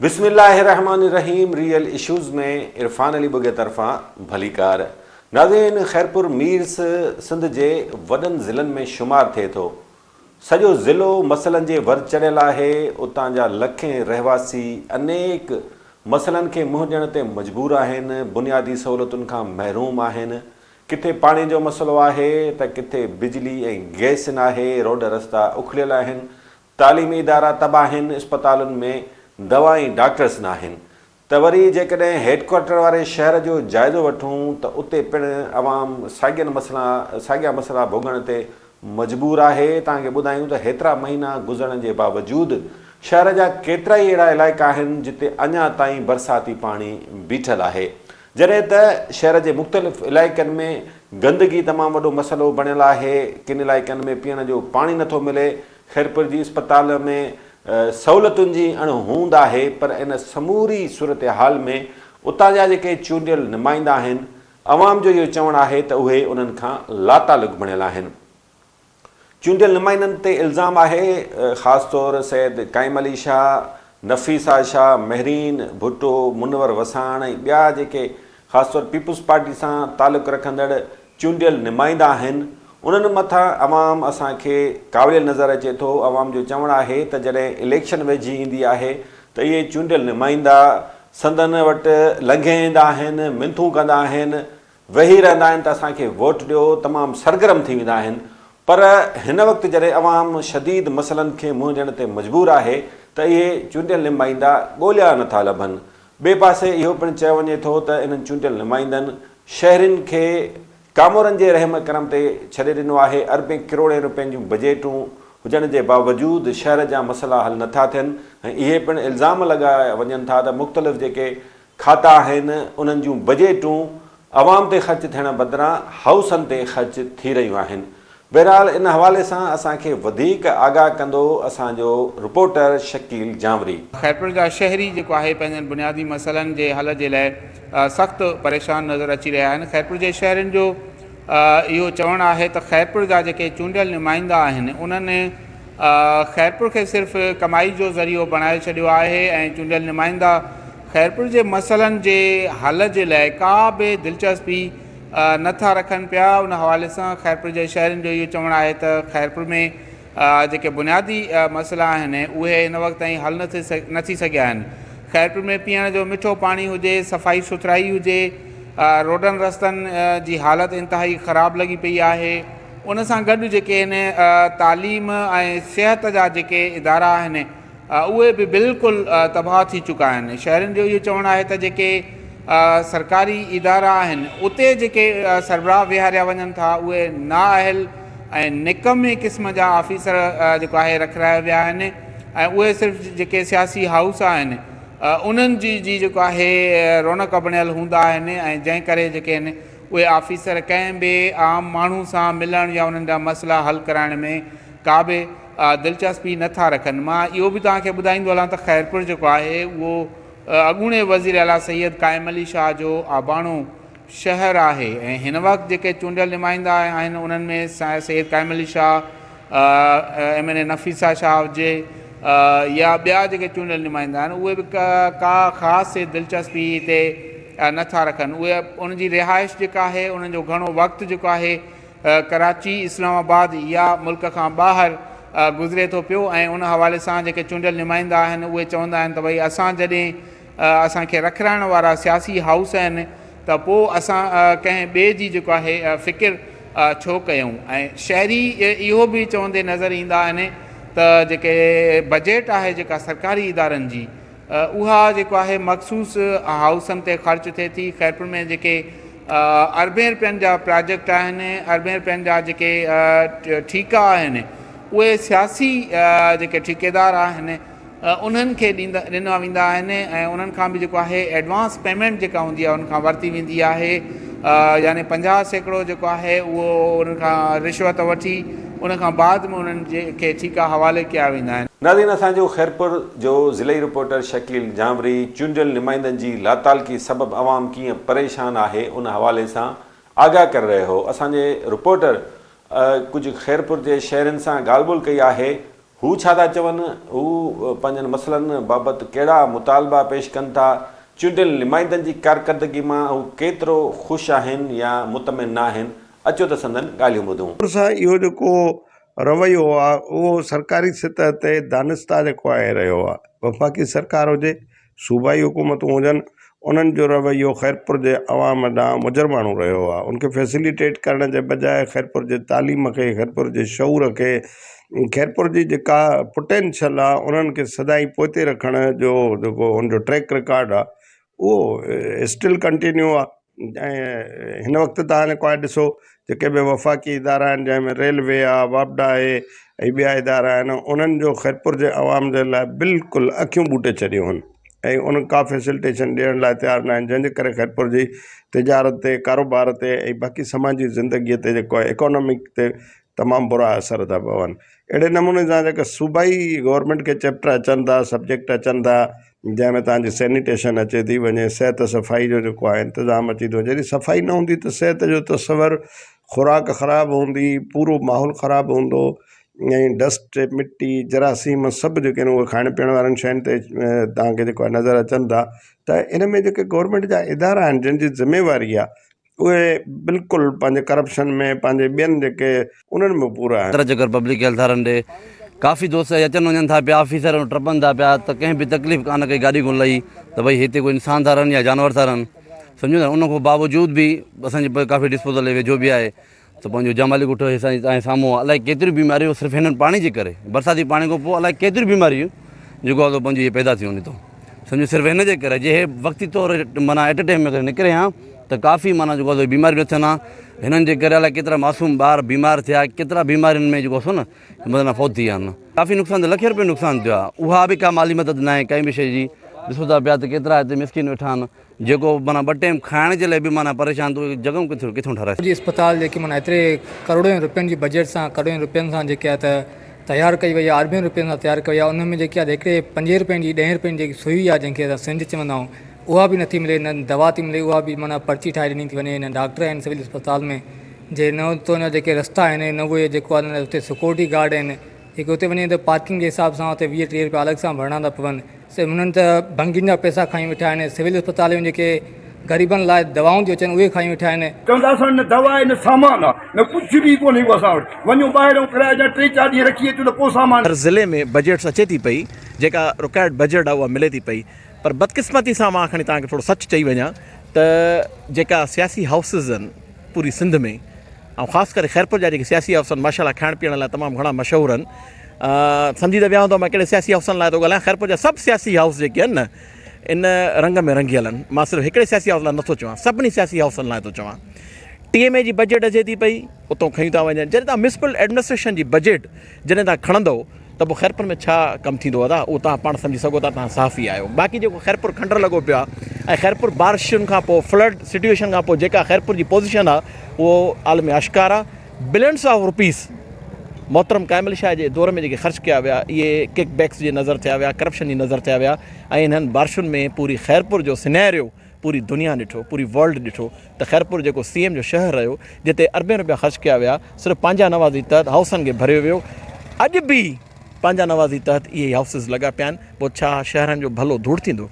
बिस्मिल्लाहिर्रहमानिर्रहीम। Real issues में इरफान अली बुगे तरफ़ां भलीकार। नाज़रीन, खैरपुर मीर्स सिंध जे वॾनि ज़िलनि में शुमार थिए थो। सॼो ज़िलो मसइलनि जे वर चढ़ियल आहे। उतां जा लखें रहवासी अनेक मसइलनि खे मुंहुं ॾियण ते मजबूर आहिनि, बुनियादी सहूलियतुनि खां महरूम आहिनि। किथे पाणी जो मसइलो आहे त किथे बिजली ऐं गैस न आहे, रोड रस्ता उखड़ियल आहिनि, तालीमी इदारा तबाह आहिनि, अस्पतालुनि में दवा ऐं डॉक्टर्स न आहिनि। त वरी जेकॾहिं हेडक्वार्टर वारे शहर जो जाइज़ो वठूं त उते पिणु अवाम साॻिया मसइला भोगण ते मजबूर आहे। तव्हांखे ॿुधायूं त हेतिरा महीना गुज़रण जे बावजूदि शहर जा केतिरा ई अहिड़ा इलाइक़ा आहिनि जिते अञा ताईं बरसाती पाणी बीठल आहे। जॾहिं त शहर जे मुख़्तलिफ़ इलाइक़नि में गंदगी तमामु वॾो मसइलो बणियल आहे। किन इलाइक़नि में पीअण जो पाणी नथो मिले। खैरपुर जी अस्पताल में सहूलियतुनि जी अणहूंद आहे, पर इन समूरी सूरत हाल में उतां जा जेके चूंडियल नुमाइंदा आहिनि, अवाम जो इहो चवणु आहे त उहे उन्हनि खां लातालुक़ बणियल आहिनि। चूंडियल नुमाइंदनि ते इल्ज़ाम आहे, ख़ासि तौर सैद काइम अली शाह, नफ़ीसा शाह, महरीन भुट्टो, मुनवर वसाण ऐं ॿिया जेके ख़ासि तौर पीपुल्स पार्टी सां तालुक़ु रखंदड़ चूंडियल नुमाइंदा आहिनि, उन्हनि मथां अवाम असांखे काविलियल नज़र अचे थो। अवाम जो चवणु आहे त जॾहिं इलेक्शन वेझी ईंदी आहे त इहे चूंडियल नुमाइंदा संदन वटि लंघे ईंदा आहिनि, मिंथूं कंदा आहिनि, वेही रहंदा आहिनि त असांखे वोट ॾियो, तमामु सरगर्म थी वेंदा आहिनि। पर हिन वक़्तु जॾहिं अवाम शदीद मसइलनि खे मुंहुं ॾियण ते मजबूर आहे त इहे चूंडियल नुमाइंदा ॻोल्हिया नथा लभनि। ॿिए पासे इहो पिणु चयो वञे थो त इन्हनि चूंडियल नुमाइंदनि शहरनि खे कामोरनि जे रहम करम ते छॾे ॾिनो आहे। अरबें किरोड़े रुपयनि जूं बजेटूं हुजण जे बावजूदि शहर जा मसइला हल नथा थियनि ऐं इहे पिणु इल्ज़ाम लॻाया वञनि था त मुख़्तलिफ़ जेके खाता आहिनि उन्हनि जूं बजेटूं अवाम ते ख़र्च थियण बदिरां हाउसनि ते ख़र्च थी रहियूं आहिनि। बहरहाल, इन हवाले सां असांखे वधीक आगाह कंदो असांजो रिपोर्टर शकील जामरी। खैरपुर जा शहरी जेको आहे पंहिंजनि बुनियादी मसइलनि जे हल जे लाइ सख़्तु परेशान नज़र अची रहिया आहिनि। खैरपुर जे शहरनि जो इहो चवणु आहे त खैरपुर जा जेके चूंडियल नुमाइंदा आहिनि उन्हनि खैरपुर खे सिर्फ़ु कमाई जो ज़रियो बणाए छॾियो आहे ऐं चूंडियल नुमाइंदा खैरपुर जे मसइलनि जे हल जे लाइ का बि दिलचस्पी नथा रखनि पिया। उन हवाले सां खैरपुर जे शहरनि जो इहो चवणु आहे त खैरपुर में जेके बुनियादी मसइला आहिनि उहे हिन वक़्तु ताईं हल न थी सघिया आहिनि। खैरपुर में पीअण जो मिठो पाणी हुजे, सफ़ाई सुथराई हुजे, रोडनि रस्तनि जी हालति इंतिहाई ख़राबु लॻी पई आहे। उन सां गॾु जेके आहिनि तालीम ऐं सिहत जा जेके इदारा आहिनि उहे बि बिल्कुलु तबाह थी चुका आहिनि। शहरनि जो इहो चवणु आहे त जेके सरकारी इदारा आहिनि उते जेके सरबराह विहारिया वञनि था उहे नाअहल ऐं निकमे क़िस्म जा ऑफिसर जेको आहे रखाया विया आहिनि ऐं उहे सिर्फ़ु जेके सियासी हाउस आहिनि उन्हनि जी जेको आहे रौनक बणियल हूंदा आहिनि ऐं जंहिं करे जेके आहिनि उहे ऑफिसर कंहिं बि आम माण्हू सां मिलण या उन्हनि जा मसइला हल कराइण में का बि दिलचस्पी नथा रखनि। मां इहो बि तव्हांखे ॿुधाईंदो हलां त खैरपुर जेको आहे उहो अॻूणे वज़ीर आला सैयद काइम अली शाह जो आबाणो शहर आहे ऐं हिन वक़्तु जेके चूंडियल नुमाइंदा आहिनि उन्हनि में सैयद काइम अली शाह, MNA नफ़ीसा शाह हुजे या ॿिया जेके चूंडियल नुमाइंदा आहिनि उहे बि का ख़ासि दिलचस्पी हिते नथा रखनि। उहे उनजी रिहाइश जेका आहे उन्हनि जो घणो वक़्तु जेको आहे कराची, इस्लामाबाद या मुल्क खां ॿाहिरि गुज़रे थो पियो ऐं उन हवाले सां जेके चूंडियल नुमाइंदा आहिनि उहे चवंदा आहिनि त भई असां जॾहिं असांखे रखाइण वारा सियासी हाउस आहिनि त पोइ असां कंहिं ॿिए जी जेको आहे फ़िकिर छो कयूं। ऐं शहरी इहो बि चवंदे नज़र ईंदा आहिनि त जेके बजेट आहे जेका सरकारी इदारनि जी उहा जेको आहे मख़सूस हाउसनि ते ख़र्च थिए थी। खैरपुर में जेके अरबें रुपयनि जा प्रोजेक्ट आहिनि, अरबें रुपयनि जा जेके ठीका आहिनि उहे सियासी जेके ठेकेदार आहिनि उन्हनि खे ॾिना वेंदा आहिनि ऐं उन्हनि खां बि जेको आहे एडवांस पेमेंट जेका हूंदी आहे उनखां वरिती वेंदी आहे। यानी 50% जेको आहे उहो उनखां रिश्वत वठी उनखां बाद में उन्हनि खे ठीका हवाले कया वेंदा आहिनि। नाज़रीन, असांजो खैरपुर जो ज़िले रिपोर्टर शकील जामरी चूंडियल नुमाइंदनि जी लातालकी सबबु अवाम कीअं परेशान आहे उन हवाले सां आगाह करे रहियो हो। असांजे रिपोर्टर कुझु खैरपुर जे शहरनि सां ॻाल्हि ॿोल कई आहे। हू छा था चवनि, हू पंहिंजनि मसइलनि बाबति कहिड़ा मुतालबा पेश कनि था, चूंडियल नुमाइंदनि जी कारकर्दगी मां हू केतिरो ख़ुशि आहिनि या मुतमिन न आहिनि। अचो त संदन ॻाल्हियूं ॿुधूं। सां इहो जेको रवैयो आहे उहो सरकारी सतह ते दानिस्ता जेको आहे रहियो आहे, वफ़ाक़ी सरकार हुजे, सूबाई हुकूमतूं हुजनि, उन्हनि जो रवैयो ख़ैरपुर जे अवाम ॾांहुं मुजरमाणो रहियो आहे। उनखे फैसिलिटेट करण जे बजाए ख़ैरपुर जे तालीम खे, ख़ैरपुर जे शऊर खे, ख़ैरपुर जी जेका पोटेंशियल आहे उन्हनि खे सदाई पोइते रखण जो जेको हुनजो ट्रैक रिकॉर्ड आहे उहो स्टिल कंटिन्यू आहे। ऐं हिन वक़्तु तव्हां हाणे कोई ॾिसो जेके बि वफ़ाक़ी इदारा आहिनि, जंहिंमें रेलवे आहे, वापडा आहे ऐं ॿिया इदारा आहिनि, उन्हनि जो ख़ैरपुर जे अवाम जे लाइ बिल्कुलु अखियूं ॿूटे छॾियूं आहिनि ऐं उन का फैसिलिटेशन ॾियण लाइ तयारु न आहिनि, जंहिंजे करे ख़ैरपुर जी तिजारत ते, कारोबार ते ऐं बाक़ी समाजी ज़िंदगीअ ते जेको आहे इकोनॉमिक ते तमामु बुरा असर था पवनि। अहिड़े नमूने सां जेका सूबाई गवर्नमेंट खे चैप्टर अचनि था, सब्जेक्ट अचनि था, जंहिंमें तव्हांजी सैनिटेशन अचे थी वञे, सिहत सफ़ाई जो जेको आहे इंतिज़ाम अची थो वञे। जॾहिं सफ़ाई न हूंदी त सिहत जो तसवर, खुराक ख़राबु हूंदी, पूरो माहौल ख़राबु हूंदो ऐं डस्ट, मिट्टी, जरासीम सभु जेके आहिनि उहे खाइण पीअण वारनि शयुनि ते तव्हांखे जेको आहे नज़र अचनि था। त इन में जेके गवर्नमेंट जा इदारा आहिनि जिन जी ज़िम्मेवारी आहे उहे बिल्कुलु पंहिंजे करप्शन में, पंहिंजे ॿियनि जेके उन्हनि में पूरा आहिनि। जेकर पब्लिक हेल्थ वारनि ॾे काफ़ी दोस्त अचनि वञनि था पिया, ऑफिसर टपनि था पिया, त कंहिं बि तकलीफ़ कान कई गाॾी कोन लही त भई हिते कोई इंसान था रहनि या जानवर था रहनि, सम्झो था। उन खां बावजूद बि असांजे काफ़ी डिस्पोजल वेझो बि आहे त पंहिंजो जमाली ॻोठ तव्हांजे साम्हूं अलाए केतिरियूं बीमारियूं सिर्फ़ु हिननि पाणी जे करे, बरसाती पाणी खां पोइ अलाए केतिरियूं बीमारियूं जेको आहे पंहिंजी पैदा थी वञे थो, सम्झो सिर्फ़ु हिन जे करे। जे वक़्ती तौर माना एट ए टाइम अगरि निकिरे हा त काफ़ी माना जेको आहे बीमारियूं न थियनि हा। हिननि जे करे अलाए केतिरा मासूम ॿार बीमार थिया, केतिरा बीमारियुनि में जेको आहे न मतिलबु फौत थी विया आहिनि। काफ़ी नुक़सान, लखे रुपए नुक़सान थियो आहे। उहा बि का माली मदद न आहे कंहिं बि शइ जी। ॾिसो था पिया त केतिरा हिते मिसकिन वेठा आहिनि जेको माना ॿ टाइम खाइण जे लाइ बि माना परेशान, तो जॻहियूं किथां ठाराए जी अस्पताल जेकी माना एतिरे करोड़नि रुपयनि जी बजट सां, करोड़नि रुपयनि सां जेके आहे त तयारु कई वई आहे, अरबनि रुपयनि सां तयारु कई आहे। उन में जेकी आहे हिकिड़े 5 रुपयनि जी, 10 रुपयनि जी जेकी सुई आहे जंहिंखे असां सिंध चवंदा आहियूं, उहा बि नथी मिले, न दवा थी मिले, उहा बि माना पर्ची ठाहे ॾिनी थी वञे। न डॉक्टर आहिनि सिविल अस्पताल में, जे न तो न जेके रस्ता आहिनि, न उहे जेको आहे उते सिक्योरिटी गार्ड आहिनि, जेके उते वञे त पार्किंग जे हिसाब सां उते 20-30 रुपया अलॻि सां भरणा था पवनि। उन्हनि त भंगियुनि जा पैसा खणी वेठा आहिनि। सिविल अस्पताल में जेके ग़रीबनि लाइ दवाऊं थी अचनि उहे खणी वेठा आहिनि। चवंदा असां न दवा आहे, न सामान आहे, न कुझु बि कोन्हे को असां वटि। वञूं ॿाहिरों किराए जा 3-4 ॾींहं रखी अचूं त पोइ सामान। हर ज़िले में बजट्स अचे थी पई, जेका रिक्वायर्ड बजट आहे उहा मिले थी पई, पर बदकिस्मती सां मां खणी तव्हांखे थोरो सच चई वञा त जेका सियासी हाउसिस आहिनि पूरी सिंध में, ऐं ख़ासि करे ख़ैरपुर जा जेके सियासी हाउस आहिनि माशाल्लाह खाइण पीअण लाइ तमामु घणा मशहूरु आहिनि। सम्झी त विया हूंदो मां कहिड़े सियासी हाउसनि लाइ थो ॻाल्हायां। ख़ैरपुर जा सभु सियासी हाउस जेके आहिनि न इन रंग में रंगियल आहिनि। मां सिर्फ़ु हिकिड़े सियासी हाउस लाइ नथो चवां, सभिनी सियासी हाउसनि लाइ थो चवां। TMA जी बजट अचे थी पई, उतां खयूं था वञनि। जॾहिं तव्हां म्यूनिसिपल एडमिनिस्ट्रेशन जी बजट जॾहिं तव्हां खणंदो त पोइ ख़ैरपुर में छा कमु थींदो आहे, उहो तव्हां पाण सम्झी सघो था, तव्हां साफ़ ई आहियो। बाक़ी जेको ख़ैरपुर खंडर लॻो पियो आहे ऐं ख़ैरपुर बारिशुनि खां पोइ, फ्लड सिचुएशन खां पोइ जेका ख़ैरपुर जी पोज़ीशन आहे उहो आलम आश्कार आहे। बिलियंस ऑफ रुपीस मोहतरम कामिल शाह जे दौर में जेके ख़र्च कया विया, इहे किक बैक्स जे नज़र थिया विया, करप्शन जी नज़र थिया विया। ऐं हिननि बारिशुनि में पूरी ख़ैरपुर जो सिनेरियो पूरी दुनिया ॾिठो, पूरी वर्ल्ड ॾिठो त ख़ैरपुर जेको CM जो शहर रहियो, जिते अरबे रुपया ख़र्च कया विया, सिर्फ़ु पंहिंजा नवाज़ी तहत हाउसनि खे भरियो वियो। अॼु बि पंहिंजा नवाज़ी तहत इहे हाउसिस लॻा पिया आहिनि। पोइ छा शहरनि जो भलो धूड़ थींदो?